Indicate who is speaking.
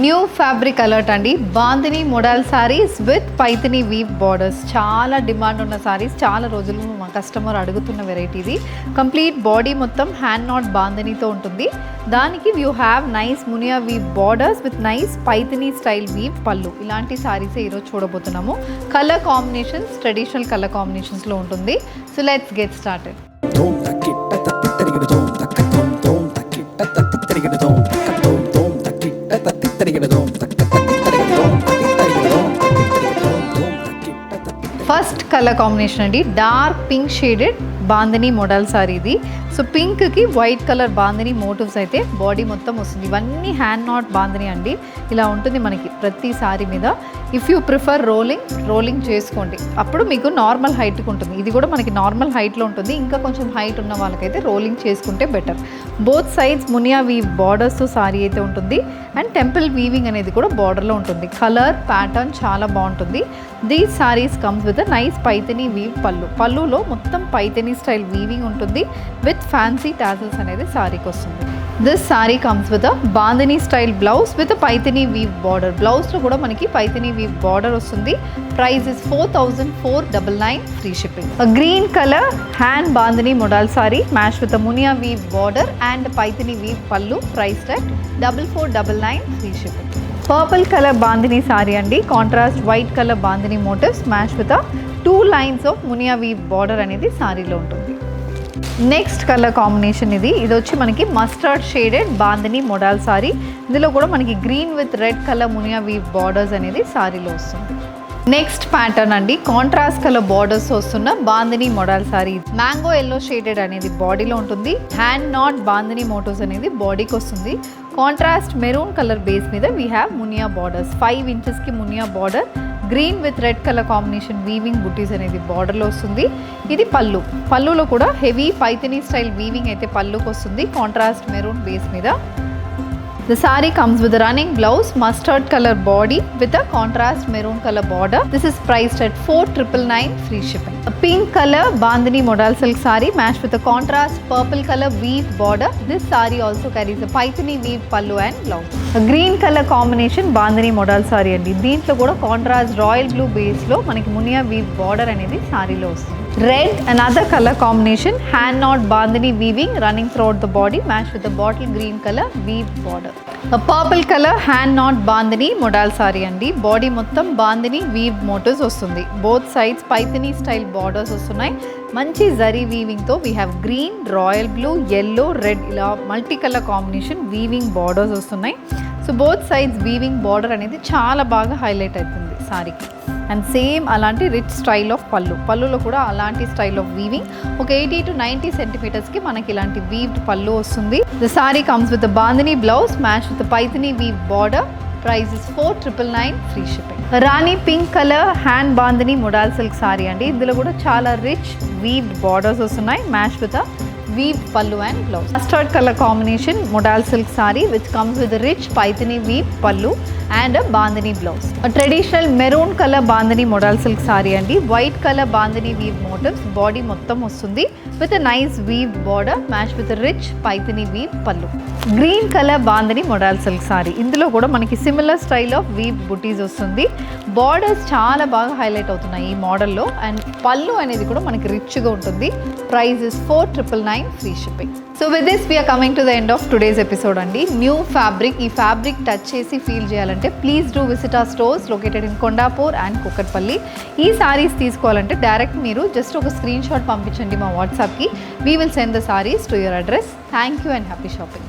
Speaker 1: New fabric alert అండి. Bandhini model saris with Paithani weave borders. చాలా demand ఉన్న సారీస్, చాలా రోజులు మా కస్టమర్ అడుగుతున్న వెరైటీ ఇది. కంప్లీట్ బాడీ మొత్తం హ్యాండ్ నాట్ బాందినితో ఉంటుంది. దానికి you have nice Muniya weave borders with nice Paithani style weave pallu. ఇలాంటి సారీసే ఈరోజు చూడబోతున్నాము. కలర్ కాంబినేషన్స్ ట్రెడిషనల్ కలర్ కాంబినేషన్స్లో ఉంటుంది. So let's get started. First colour combination అండి, dark pink shaded bandhani model sari ఇది. సో పింక్కి వైట్ కలర్ బాందిని మోటివ్స్ అయితే బాడీ మొత్తం వస్తుంది. ఇవన్నీ హ్యాండ్ నాట్ బాందిని అండి. ఇలా ఉంటుంది మనకి ప్రతి సారీ మీద. ఇఫ్ యూ ప్రిఫర్ రోలింగ్ చేసుకోండి, అప్పుడు మీకు నార్మల్ హైట్కి ఉంటుంది. ఇది కూడా మనకి నార్మల్ హైట్లో ఉంటుంది. ఇంకా కొంచెం హైట్ ఉన్న వాళ్ళకైతే రోలింగ్ చేసుకుంటే better. Both sides Muniya weave బార్డర్స్తో సారీ అయితే ఉంటుంది. అండ్ టెంపుల్ వీవింగ్ అనేది కూడా బార్డర్లో ఉంటుంది. కలర్ ప్యాటర్న్ చాలా బాగుంటుంది. These saris comes with nice Paithani weave pallu. పళ్ళులో మొత్తం పైథిని స్టైల్ వీవింగ్ ఉంటుంది విత్ ఫ్యాన్సీ టాజల్స్ అనేది సారీకి వస్తుంది. This sari comes with bandhini style blouse with Paithani weave border. బ్లౌజ్లో కూడా మనకి పైథిని వీవ్ బార్డర్ వస్తుంది. Price is 4499 free shipping. Green colour hand bandhani model sari match with Muniya weave border and Paithani weave pallu. Price టెట్ 4499 free shipping. Purple colour bandhani sorry అండి. Contrast white colour bandhani motifs match with 2 lines of muniya weave border అనేది సారీలో ఉంటుంది. Next colour combination ఇది వచ్చి మనకి mustard shaded bandhani model sari. ఇందులో కూడా మనకి green with red colour muniya weave borders అనేది సారీలో వస్తుంది. నెక్స్ట్ ప్యాటర్న్ అండి, కాంట్రాస్ట్ కలర్ బార్డర్స్ వస్తున్న bandhani model sari. Mango yellow shaded అనేది బాడీలో ఉంటుంది. హ్యాండ్ నాట్ బాందిని మోటివ్స్ అనేది బాడీకి వస్తుంది. కాంట్రాస్ట్ మెరూన్ కలర్ బేస్ మీద వీ హ్యావ్ మునియా బార్డర్స్. 5 ఇంచెస్కి Muniya border. Green with red colour combination weaving butis అనేది బార్డర్లో వస్తుంది. ఇది పళ్ళు. పళ్ళులో కూడా హెవీ పైథిని స్టైల్ వీవింగ్ అయితే పళ్ళుకి వస్తుంది. కాంట్రాస్ట్ మెరూన్ బేస్ మీద. The saree comes with a running blouse, mustard color body with a contrast maroon color border. This is priced at 4999 free shipping. A pink color bandhani modal silk saree matched with a contrast purple color weave border. This saree also carries a paithani weave pallu and blouse. A green color combination bandhani modal saree andi. Deentlo kuda contrast royal blue base lo manaki munia weave border anedi saree lo vastundi. Red, another color combination, hand knot bandhani weaving running throughout the body matched with a bottle green color weave border. A purple color hand knot bandhani modal saree andi. Body mottam bandhani weave motifs vastundi. Both sides paithani style borders vastunnai. మంచి జరీ వీవింగ్తో we have green, royal blue, yellow, red ఇలా multi colour combination weaving borders వస్తున్నాయి. So both sides weaving border అనేది చాలా బాగా highlight అవుతుంది సారీకి. And same అలాంటి రిచ్ స్టైల్ ఆఫ్ పళ్ళులో కూడా అలాంటి స్టైల్ ఆఫ్ వీవింగ్. ఒక 80 to 90 సెంటీమీటర్స్కి మనకి ఇలాంటి వీవ్డ్ పళ్ళు వస్తుంది. The sari comes with bandhani blouse match with Paithani weave border. Price is 4999 free shipping. Rani pink colour hand bandhani model silk sari అండి. ఇందులో కూడా చాలా రిచ్ వీవ్డ్ బార్డర్స్ వస్తున్నాయి match with weave pallu and blouse. Mustard color combination modal silk saree which comes with a rich paithani weave pallu and a bandhani blouse. A traditional maroon color bandhani modal silk saree andi. White color bandhani weave motifs body mottam vastundi with a nice weave border matched with a rich paithani weave pallu. Green color bandhani modal silk saree. ఇందులో కూడా మనకి similar style of weave బుటీస్ వస్తుంది. Borders చాలా బాగా highlight అవుతున్నాయి ఈ మోడల్లో. And పళ్ళు అనేది కూడా మనకి రిచ్గా ఉంటుంది. Price is 4999 free shipping. So with this we're coming to the end of today's episode అండి. న్యూ ఫ్యాబ్రిక్, ఈ ఫ్యాబ్రిక్ టచ్ చేసి ఫీల్ చేయాలంటే please do visit our stores located in Kondapur and Kukatpally. ఈ సారీస్ తీసుకోవాలంటే డైరెక్ట్ మీరు జస్ట్ ఒక స్క్రీన్ షాట్ పంపించండి మా వాట్సాప్కి. We will send the saris to your address. Thank you and happy shopping.